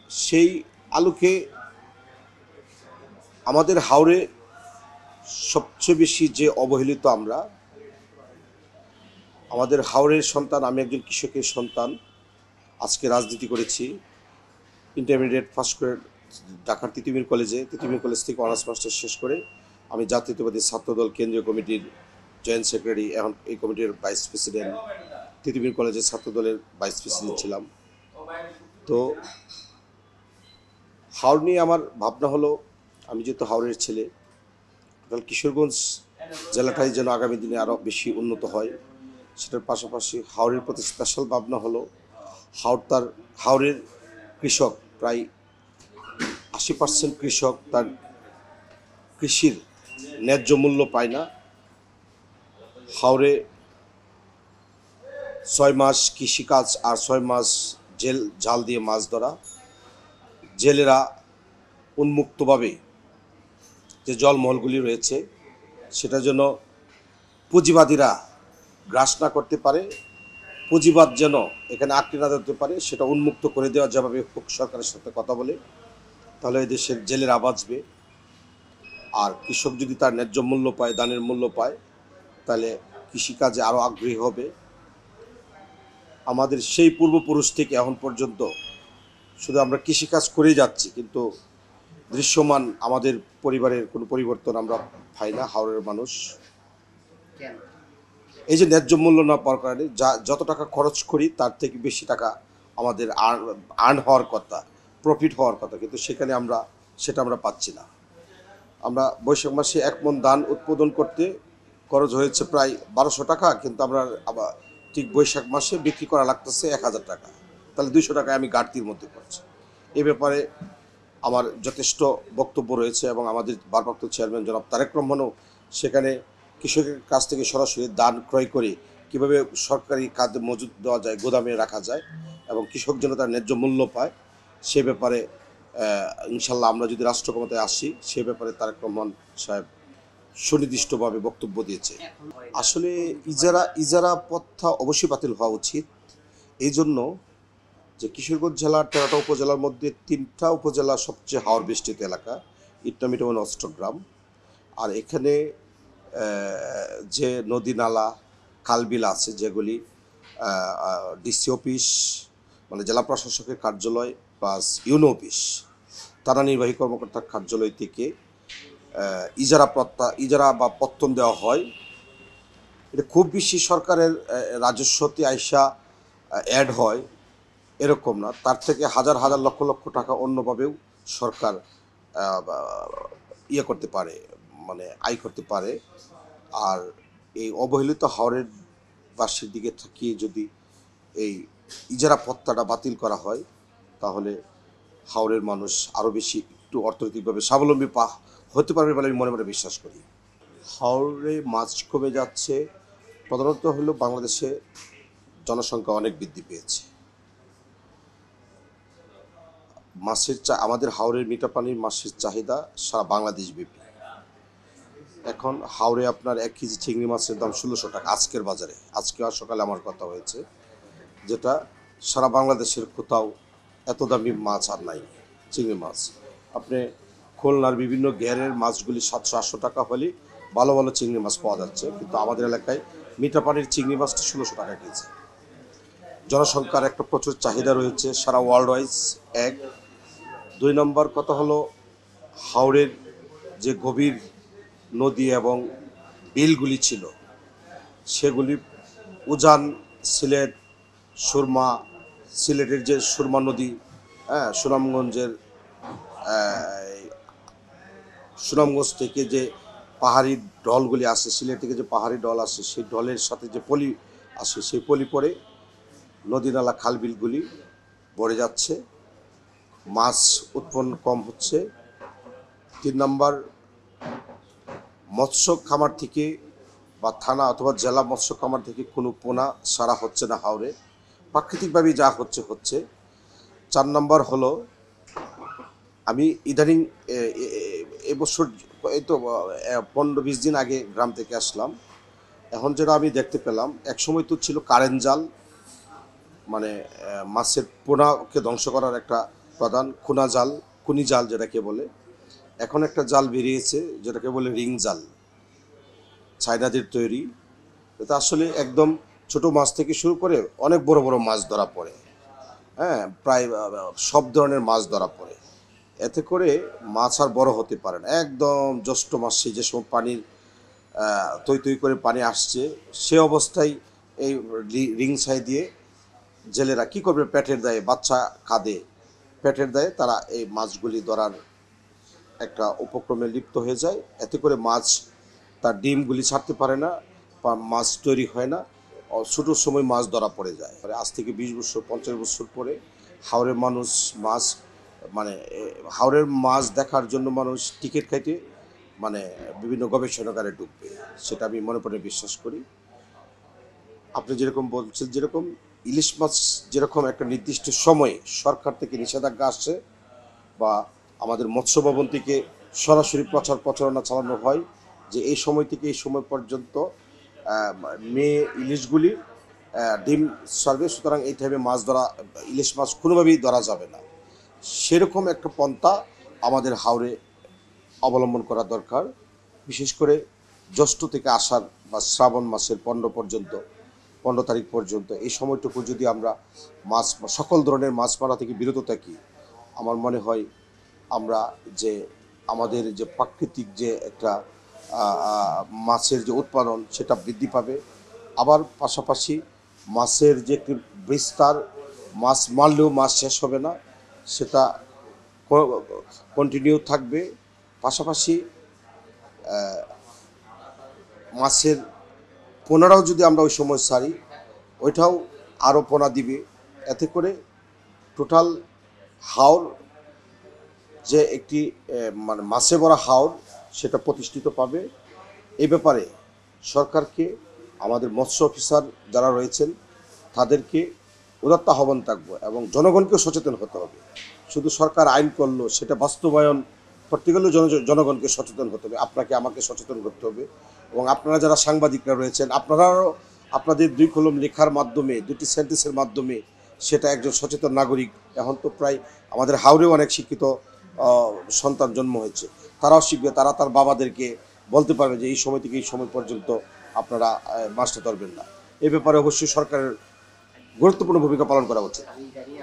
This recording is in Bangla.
সেই আলোকে আমাদের হাওরে সবচেয়ে বেশি যে অবহেলিত আমরা, আমাদের হাওরের সন্তান, আমি একজন কৃষকের সন্তান। আজকে রাজনীতি করেছি, ইন্টারমিডিয়েট পাস করে ঢাকার তিতুমির কলেজ থেকে অনার্স মাস্টার্স শেষ করে আমি জাতীয়তাবাদী ছাত্রদল কেন্দ্রীয় কমিটির জয়েন্ট সেক্রেটারি, এখন এই কমিটির ভাইস প্রেসিডেন্ট। তিতুমির কলেজের ছাত্রদলের ভাইস প্রেসিডেন্ট ছিলাম। তো হাওড় নিয়ে আমার ভাবনা হলো, আমি যেহেতু হাওড়ের ছেলে, টোটাল কিশোরগঞ্জ জেলাটাই যেন আগামী দিনে আরও বেশি উন্নত হয়। সেটার পাশাপাশি হাওড়ের প্রতি স্পেশাল ভাবনা হলো, হাওড়ের কৃষক প্রায় 80% কৃষক তার কৃষির ন্যায্য মূল্য পায় না। হাওড়ে 6 মাস কৃষিকাজ আর 6 মাস জেল জাল দিয়ে মাছ ধরা। জেলেরা উন্মুক্তভাবে যে জলমহলগুলি রয়েছে সেটা যেন পুঁজিবাদীরা গ্রাস না করতে পারে, পুঁজিবাদ যেন এখানে আঁকড়ে না ধরতে পারে, সেটা উন্মুক্ত করে দেওয়া যেভাবে হোক সরকারের সাথে কথা বলে, তাহলে এই দেশের জেলেরা বাঁচবে। আর কৃষক যদি তার ন্যায্য মূল্য পায়, দানের মূল্য পায়, তাহলে কৃষিকাজে আরও আগ্রহী হবে। আমাদের সেই পূর্বপুরুষ থেকে এখন পর্যন্ত শুধু আমরা কৃষিকাজ করেই যাচ্ছি, কিন্তু দৃশ্যমান আমাদের পরিবারের কোনো পরিবর্তন আমরা পাই না হাওড়ের মানুষ। এই যে ন্যায্য মূল্য না পাওয়ার কারণে যত টাকা খরচ করি তার থেকে বেশি টাকা আমাদের আর্ন হওয়ার কথা, প্রফিট হওয়ার কথা, কিন্তু সেখানে সেটা আমরা পাচ্ছি না। আমরা বৈশাখ মাসে 1 মণ ধান উৎপাদন করতে খরচ হয়েছে প্রায় 1200 টাকা, কিন্তু আমরা আবার ঠিক বৈশাখ মাসে বিক্রি করা লাগতেছে 1000 টাকা। তাহলে 200 টাকায় আমি ঘাটতির মধ্যে পড়ছি। এ ব্যাপারে আমার যথেষ্ট বক্তব্য রয়েছে, এবং আমাদের ভারপ্রাপ্ত চেয়ারম্যান জনাব তারেক রহমানও সেখানে কৃষকের কাছ থেকে সরাসরি ধান ক্রয় করে কীভাবে সরকারি খাদ্য মজুত দেওয়া যায়, গোদামে রাখা যায়, এবং কৃষক যেন তার ন্যায্য মূল্য পায়, সে ব্যাপারে ইনশাল্লাহ আমরা যদি রাষ্ট্র ক্ষমতায় আসি, সে ব্যাপারে তারেক রহমান সাহেব সুনির্দিষ্টভাবে বক্তব্য দিয়েছে। আসলে ইজারা প্রথা অবশ্যই বাতিল হওয়া উচিত। এই জন্য যে কিশোরগঞ্জ জেলার 13টা উপজেলার মধ্যে 3টা উপজেলা সবচেয়ে হাওর বেষ্টিত এলাকা, ইটনা মিটামন অষ্টগ্রাম। আর এখানে যে নদী নালা খালবিল আছে, যেগুলি ডিসি অফিস মানে জেলা প্রশাসকের কার্যালয় প্লাস ইউনো অফিস, থানা নির্বাহী কর্মকর্তার কার্যালয় থেকে ইজারা বা পত্তন দেওয়া হয়। এটা খুব বেশি সরকারের রাজস্বতে আইসা অ্যাড হয় এরকম না, তার থেকে হাজার হাজার লক্ষ লক্ষ টাকা অন্যভাবেও সরকার করতে পারে, মানে আয় করতে পারে। আর এই অবহেলিত হাওরের বাসীর দিকে থাকিয়ে যদি এই ইজারা পত্তাটা বাতিল করা হয়, তাহলে হাওরের মানুষ আরও বেশি একটু অর্থনৈতিকভাবে স্বাবলম্বী হতে পারবে বলে আমি মনে মনে বিশ্বাস করি। হাওরে মাছ কমে যাচ্ছে, প্রধানত হলো বাংলাদেশে জনসংখ্যা অনেক বৃদ্ধি পেয়েছে। আমাদের হাওরের মিঠা পানির মাছের চাহিদা সারা বাংলাদেশ ব্যাপী। এখন হাওরে আপনার 1 কেজি চিংড়ি মাছের দাম 1600 টাকা আজকের বাজারে। আজকে আর সকালে আমার কথা হয়েছে, যেটা সারা বাংলাদেশের কোথাও এত দামি মাছ আর নাই। চিংড়ি মাছ আপনি খুলনার বিভিন্ন গ্যারের মাছগুলি 700-800 টাকা হলে ভালো ভালো চিংড়ি মাছ পাওয়া যাচ্ছে, কিন্তু আমাদের এলাকায় মিঠা পানির চিংড়ি মাছটা 1600 টাকা কেজি। জনসংখ্যার একটা প্রচুর চাহিদা রয়েছে সারা ওয়ার্ল্ড ওয়াইজ। 1 2 নম্বর কথা হলো, হাওরের যে গভীর নদী এবং বিলগুলি ছিল, সেগুলি উজান, সিলেট, সুরমা, সিলেটের যে সুরমা নদী, সুনামগঞ্জ থেকে যে পাহাড়ি ঢলগুলি আসে, সিলেট থেকে যে পাহাড়ি ঢল আসে, সেই ঢলের সাথে যে পলি আসে, সেই পলি পরে নদী নালা খালবিলগুলি ভরে যাচ্ছে, মাছ উৎপন্ন কম হচ্ছে। 3 নম্বর, মৎস্য খামার থেকে বা থানা অথবা জেলা মৎস্য খামার থেকে কোনো পোনা সারা হচ্ছে না হাওরে, প্রাকৃতিকভাবেই যা হচ্ছে। 4 নম্বর হলো, আমি ইদানিং এবছর এই তো 15-20 দিন আগে গ্রাম থেকে আসলাম। এখন যেটা আমি দেখতে পেলাম, একসময় তো ছিল কারেন্ট জাল, মানে মাছের পোনাকে ধ্বংস করার একটা প্রধান খুনা জাল, খুনি জাল যেটাকে বলে। এখন একটা জাল বেরিয়েছে যেটাকে বলে রিং জাল, চায়নাদের তৈরি। এটা আসলে একদম ছোট মাছ থেকে শুরু করে অনেক বড় বড় মাছ ধরা পড়ে। হ্যাঁ, প্রায় সব ধরনের মাছ ধরা পড়ে। এতে করে মাছ আর বড় হতে পারে না। একদম জ্যৈষ্ঠ মাসে যে সময় পানির তৈ তৈ করে পানি আসছে, সে অবস্থায় এই রিং ছাই দিয়ে জেলেরা কী করবে, পেটের দায়ে বাচ্চা কাঁদে, পেটের দায়ে তারা এই মাছগুলি ধরার একটা উপক্রমে লিপ্ত হয়ে যায়। এতে করে মাছ তার ডিমগুলি ছাড়তে পারে না, বা মাছ তৈরি হয় না, ছোটোর সময় মাছ ধরা পড়ে যায়। আজ থেকে 20 বছর 50 বছর পরে হাওরের মানুষ মাছ, মানে হাওরের মাছ দেখার জন্য মানুষ টিকিট কেটে মানে বিভিন্ন গবেষণাগারে ঢুকবে, সেটা আমি মনে প্রাণে বিশ্বাস করি। আপনি যেরকম বলছেন, যেরকম ইলিশ মাছ যেরকম একটা নির্দিষ্ট সময়ে সরকার থেকে নিষেধাজ্ঞা আসছে, বা আমাদের মৎস্য ভবন থেকে সরাসরি প্রচারণা চালানো হয় যে এই সময় থেকে এই সময় পর্যন্ত মেয়ে ইলিশগুলি ডিম সার্ভে, সুতরাং এই টাইমে মাছ ধরা, ইলিশ মাছ কোনোভাবেই ধরা যাবে না। সেরকম একটা পন্থা আমাদের হাওরে অবলম্বন করা দরকার। বিশেষ করে জ্যৈষ্ঠ থেকে আষাঢ় বা শ্রাবণ মাসের 15 তারিখ পর্যন্ত এই সময়টুকু যদি আমরা মাছ, সকল ধরনের মাছ মারা থেকে বিরত থাকি, আমার মনে হয় আমরা যে আমাদের যে প্রাকৃতিক যে একটা মাছের যে উৎপাদন সেটা বৃদ্ধি পাবে। আবার পাশাপাশি মাছের যে একটি বিস্তার, মাছ মারলেও মাছ শেষ হবে না, সেটা কন্টিনিউ থাকবে। পাশাপাশি মাছের পোনারাও যদি আমরা ওই সময় ছাড়ি, ওইটাও আরও পোনা দিবে। এতে করে টোটাল হাওর যে একটি মানে মাছে ভরা হাওর, সেটা প্রতিষ্ঠিত পাবে। এই ব্যাপারে সরকারকে, আমাদের মৎস্য অফিসার যারা রয়েছেন তাদেরকে উদাত্ত আহ্বান থাকবো, এবং জনগণকেও সচেতন হতে হবে। শুধু সরকার আইন করলো সেটা বাস্তবায়ন করতে গেলেও জনগণকে সচেতন হতে হবে, আপনাকে আমাকে সচেতন করতে হবে। এবং আপনারা যারা সাংবাদিকরা রয়েছেন, আপনারাও আপনাদের 2 কলম লেখার মাধ্যমে, 2টি সেন্টেন্সের মাধ্যমে সেটা একজন সচেতন নাগরিক, এখন তো প্রায় আমাদের হাওরেও অনেক শিক্ষিত সন্তান জন্ম হয়েছে, তারাও শিখবে, তারা তার বাবাদেরকে বলতে পারবে যে এই সময় থেকে এই সময় পর্যন্ত আপনারা মাছটা ধরবেন না। এই ব্যাপারে অবশ্যই সরকারের গুরুত্বপূর্ণ ভূমিকা পালন করা উচিত।